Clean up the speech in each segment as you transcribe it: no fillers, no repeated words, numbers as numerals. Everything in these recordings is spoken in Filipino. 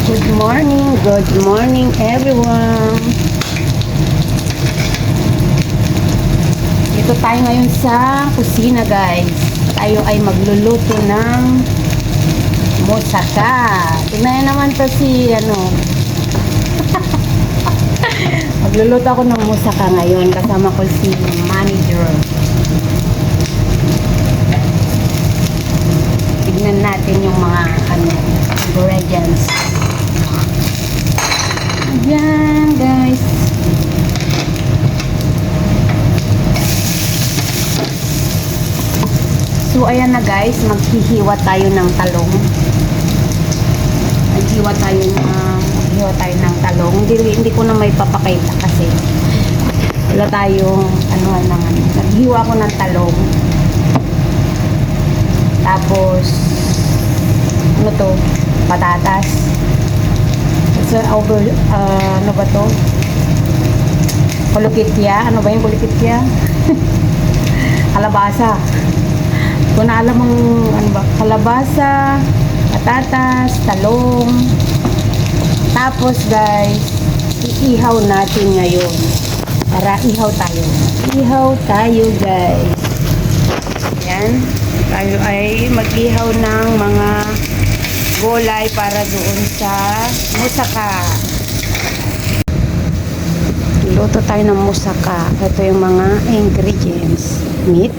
Good morning everyone. Dito tayo ngayon sa kusina guys. Tayo ay magluluto ng moussaka. Tingnan naman to si magluluto ako ng moussaka ngayon. Kasama ko si manager. Tignan natin yung mga ingredients. Ayan guys. So ayan na guys, maghihiwa tayo ng talong. Maghihiwa tayo ng talong. Hindi ko na may papakita kasi wala tayong naghiwa ko ng talong. Tapos patatas. So, ano ba to? Kulukitya. Ano ba yung kulukitya? Kalabasa. Kung na alam mong kalabasa, patatas, talong. Tapos guys, iihaw natin ngayon. Para ihaw tayo. Ihaw tayo guys. Ayan. Tayo ay mag-ihaw ng mga gulay para doon sa moussaka. Luto tayo ng moussaka. Ito yung mga ingredients. Meat,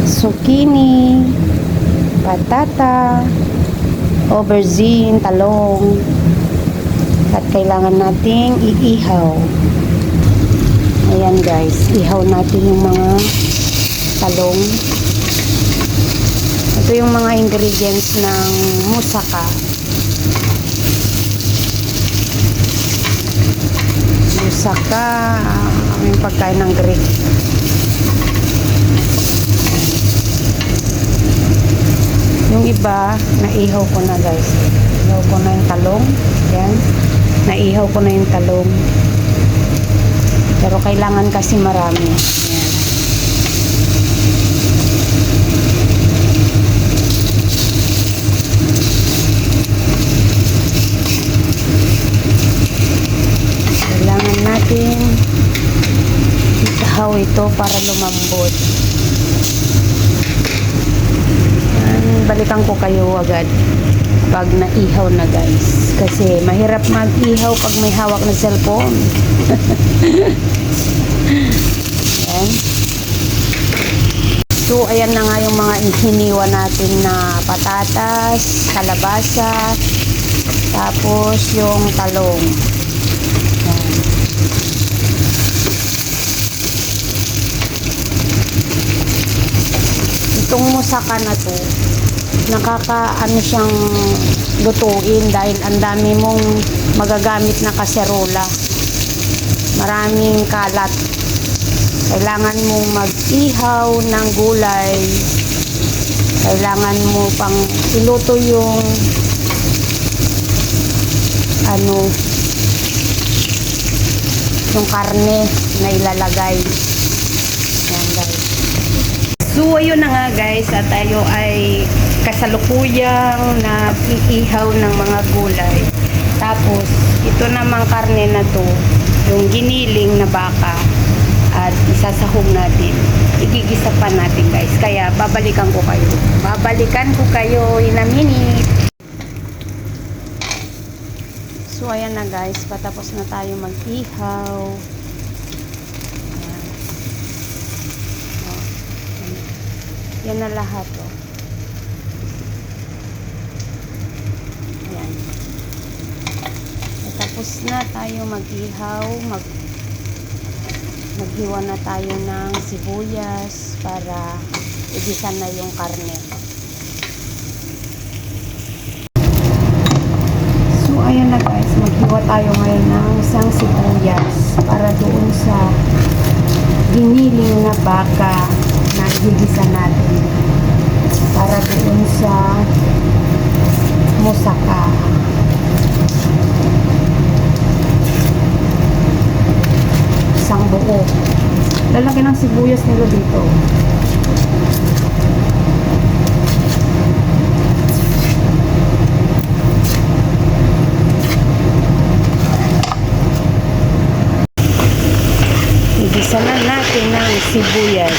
zucchini, patata, aubergine, talong. At kailangan nating iihaw. Ayan guys, ihaw natin yung mga talong. Ito yung mga ingredients ng moussaka. Moussaka, yung pagkain ng Greek. Yung iba, naihaw ko na guys. Naihaw ko na yung talong. Yan. Naihaw ko na yung talong. Pero kailangan kasi marami. Ayan. Kailangan natin ihaw ito para lumambot. Ayan. Balikan ko kayo agad pag naihaw na guys. Kasi mahirap mag-ihaw pag may hawak na cellphone. Ayan. So, ayan na nga yung mga hiniwa natin na patatas, kalabasa, tapos yung talong. Ayan. Itong moussaka na to, siyang lutuin dahil ang dami mong magagamit na kaserola. Maraming kalat. Kailangan mong mag-ihaw ng gulay. Kailangan mo pang iluto yung yung karne na ilalagay. Ayan guys. So ayun na nga guys, at tayo ay kasalukuyang na iihaw ng mga gulay. Tapos ito namang karne na to, yung giniling na baka, at isasahog natin. Igigisa pa natin guys. Kaya babalikan ko kayo in a minute. So ayan na guys, patapos na tayo mag-ihaw. Ayan. Oh. Yan na lahat oh. Ayan. Tapos na tayo mag-ihaw, maghiwa na tayo ng sibuyas para igisa na yung karne. So ayan na guys, maghiwa tayo ngayon ng isang sibuyas para doon sa giniling na baka na igisa natin para doon sa moussaka. Isang buo. Lalaki ng sibuyas nila dito. sibuyas.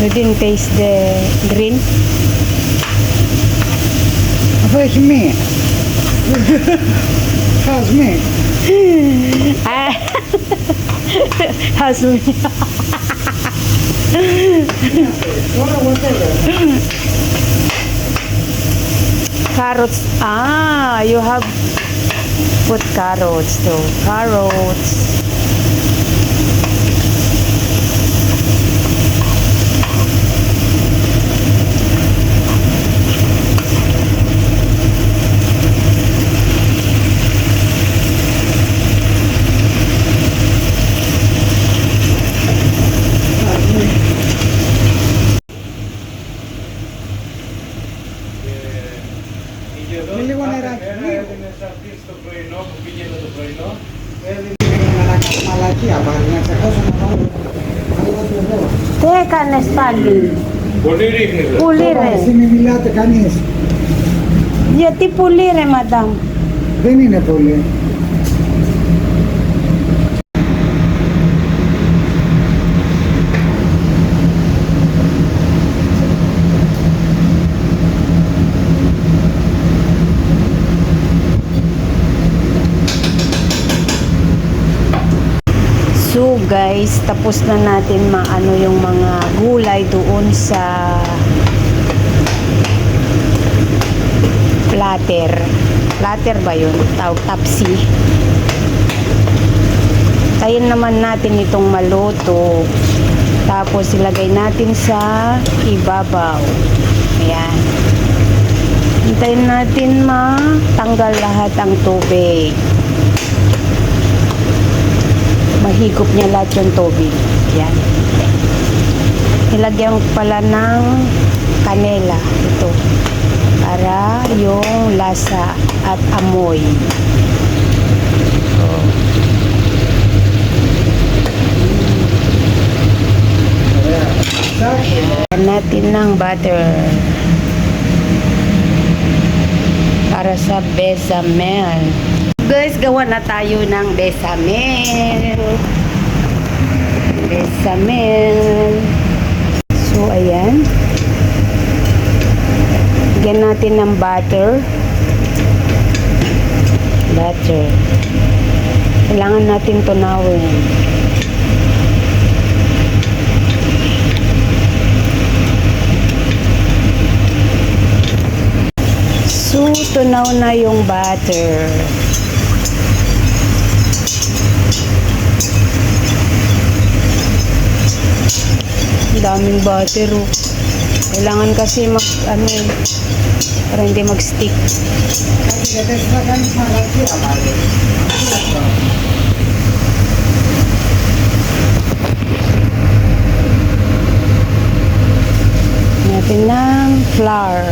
You didn't taste the green? Fresh meat. How's me? Ah, how's me? Whatever. Carrots. Ah, you have put carrots too. Carrots. Τι έκανες πάλι? Πολύ ρίχνεις. Πουλί ρε. Εσύ μη μιλάτε κανείς. Γιατί πουλί ρε μαντάμ? Δεν είναι πολύ. So guys, tapos na natin maano yung mga gulay doon sa platter. Platter ba yun? Tawag tapsi. Tayin naman natin itong maluto. Tapos ilagay natin sa ibabaw. Ayan. Hintayin natin matanggal lahat ang tubig. Mahigop niya lahat yung tubig. Yan. Nilagyan pala ng kanela ito para yung lasa at amoy. Lagyan natin ng butter para sa bechamel. Guys, gawa na tayo ng bechamel. Bechamel. So, ayan. Lagyan natin ng butter. Butter. Kailangan natin tunawin. So, tunaw na yung butter. Daming butter oh. Kailangan kasi para hindi mag-stick. Natin ng flour.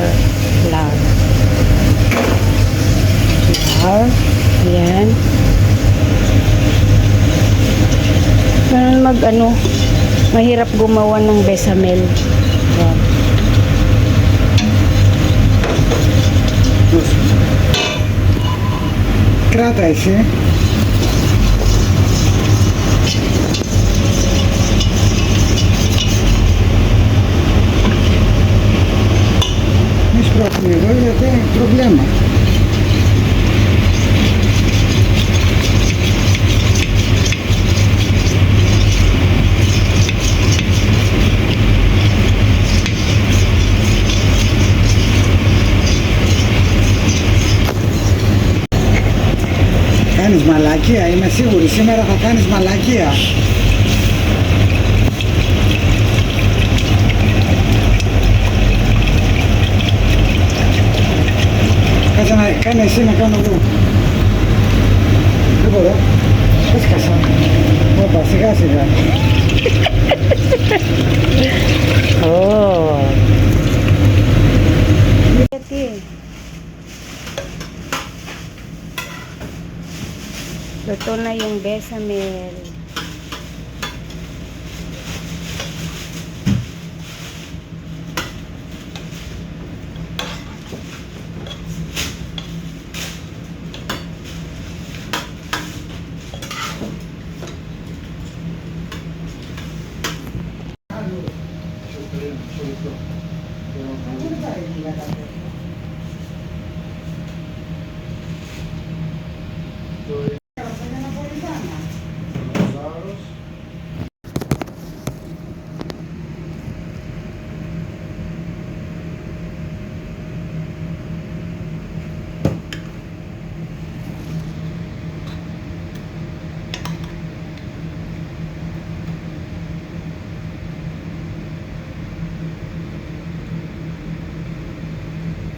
Ayan. Ganun mahirap gumawa ng bechamel. Ayan. Κράτα εσύ. Μη σπρώχνει εδώ γιατί είναι προβλήμα. Κάνεις μαλακία, είμαι σίγουρη, σήμερα θα κάνεις μαλακία. Κάτσε να κάνει εσύ να κάνω εγώ. Δεν μπορώ. Έσκασα. Όπα, σιγά σιγά. Oh. Γιατί. Luto na yung bechamel.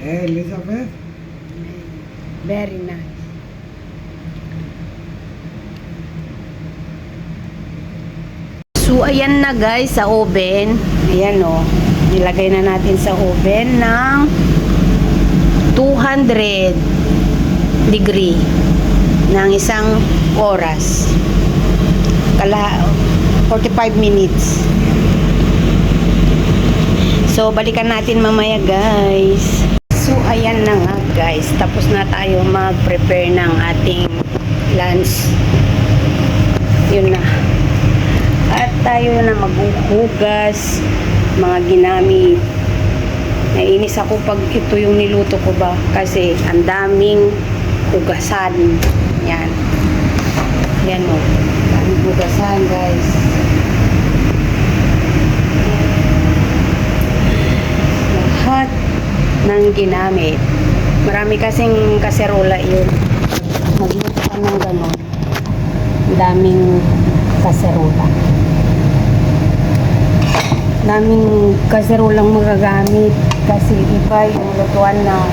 Hey, Elizabeth. Very nice. So, ayan na guys, sa oven. Ayan o. Nilagay na natin sa oven ng 200 degree ng isang oras. 45 minutes. So, balikan natin mamaya guys. So, ayan na nga guys. Tapos na tayo mag-prepare ng ating lunch. Yun na. At tayo na maghuhugas mga ginamit. Naiinis ako pag ito yung niluto ko ba kasi ang daming hugasan. Yan. Yan o. Daming hugasan guys. Lahat ng ginamit. Marami kasing kaserola yun. Magluto ka ng ganon. Ang daming kaserola. Daming kaserolang magagamit kasi iba yung lutuan ng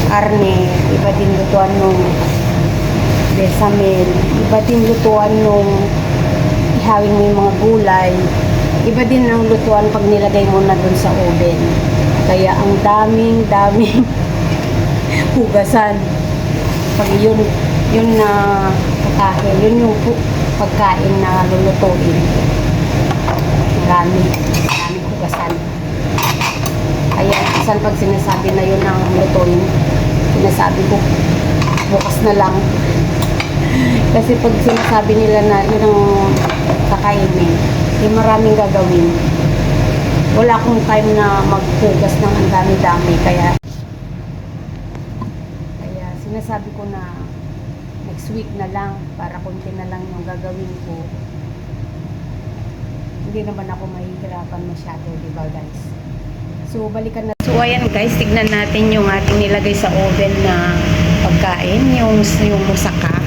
karne, iba din lutuan ng bechamel, iba din lutuan ng ihawin mo yung mga gulay, iba din ang lutuan pag nilagay mo na dun sa oven. Kaya ang daming hugasan. Pag yun na pagkain, yun yung pagkain na lulutuin. Maraming hugasan. Kaya minsan pag sinasabi na yun ang lutuin, sinasabi ko, bukas na lang. Kasi pag sinasabi nila na yun ang kakainin, may maraming gagawin. Wala akong time na maghugas ng ang dami-dami. Kaya sinasabi ko na next week na lang para konti na lang yung gagawin ko. Hindi naman ako mahihirapan masyado, di ba guys? So, balikan na. So, ayan guys, tignan natin yung ating nilagay sa oven na pagkain, yung musaka.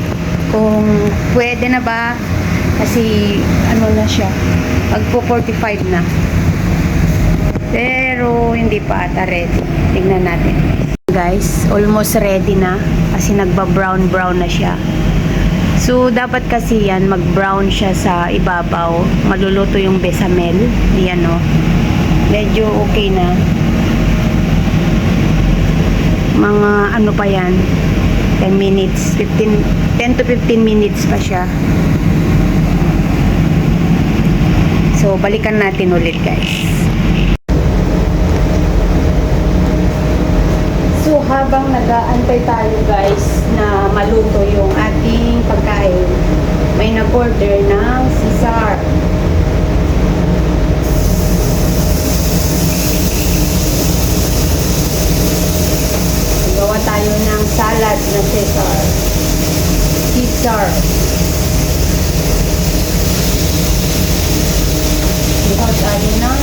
Kung pwede na ba, kasi ano na siya, magpo 45 na. Pero, hindi pa ata ready. Tignan natin. Guys, almost ready na kasi nagba-brown na siya. So, dapat kasi yan, mag-brown siya sa ibabaw. Maluluto yung bechamel. Yan o. Medyo okay na. Mga ano pa yan, 10 minutes, 10 to 15 minutes pa siya. So, balikan natin ulit guys. So, habang nag-aantay tayo guys na maluto yung ating pagkain, may nag-order ng Caesar. Gawa tayo ng salad na Caesar. Gawa tayo ng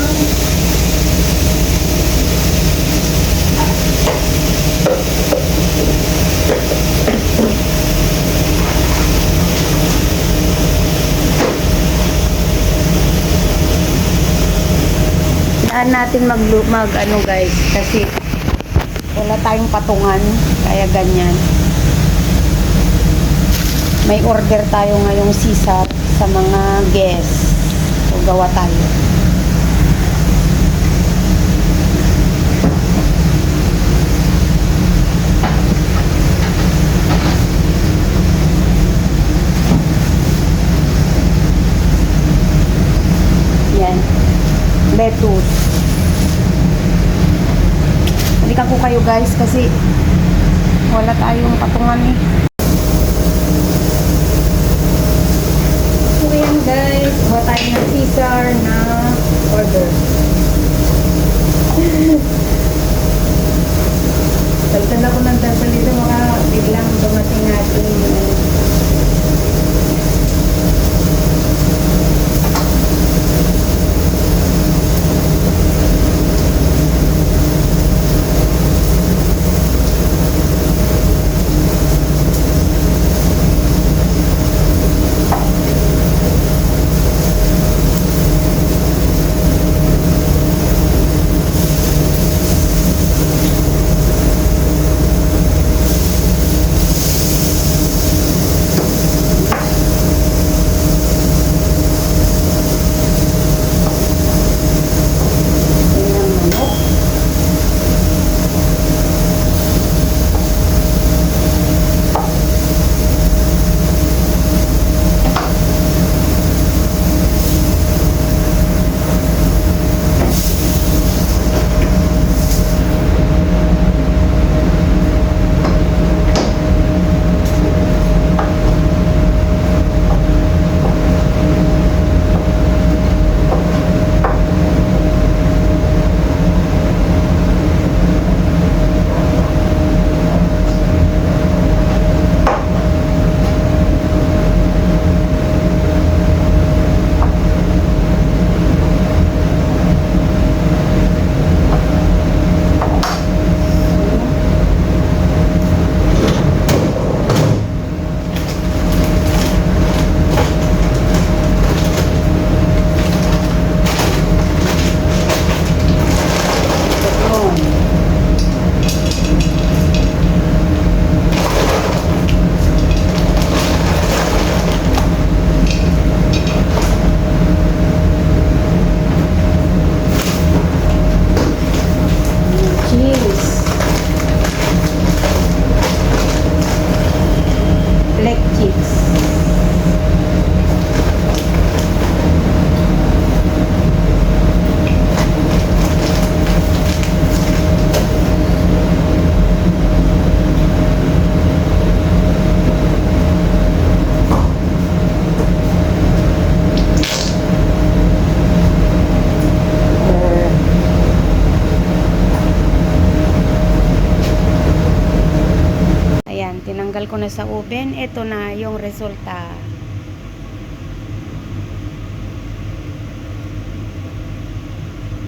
saan natin mag ano guys kasi wala tayong patungan kaya ganyan. May order tayo ngayong Caesar sa mga guests. So gawa tayo. Yan. Lettuce. Balikan ko kayo guys kasi wala tayong patungan eh. So yan guys, gawa tayo ng Caesar na order. Balikan ako ng dasal dito mga biglang dumating natin. Ayan, tinanggal ko na sa oven. Ito na yung resulta.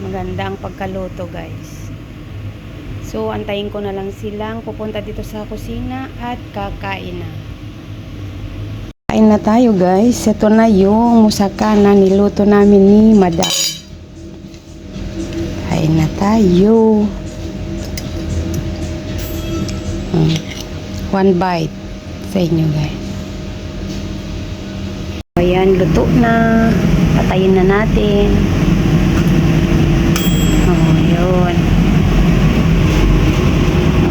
Maganda ang pagkaluto, guys. So, antayin ko na lang silang pupunta dito sa kusina at kakain na. Kain na tayo, guys. Ito na yung musaka na niluto namin ni Madam. Kain na tayo. One bite sa inyo, guys. Ayan, luto na. Patayin na natin. Oh, yun.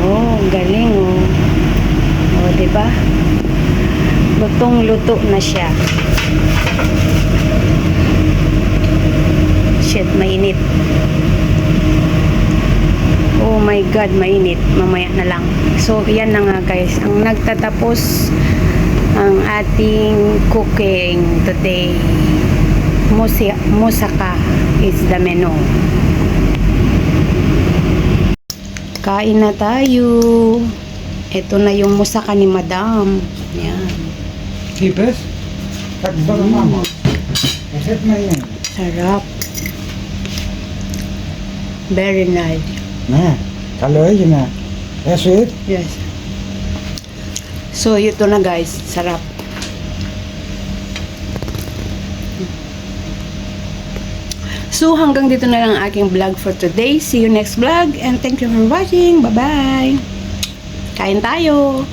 Oh, galing, oh. Oh, diba? Lutong-luto na siya. Shit, mainit. Oh my God, mainit. Mamaya na lang. So, yan na nga, guys. Ang nagtatapos ang ating cooking today. Musaka is the menu. Kain na tayo. Ito na yung musaka ni Madam. Yan. Tipes? Takbo ng mama. Kaset na yan. Sarap. Very nice. Na, kaloy yun na. That's it? Yes. So, ito na, guys. Sarap. So, hanggang dito na lang ang aking vlog for today. See you next vlog and thank you for watching. Bye-bye. Kain tayo.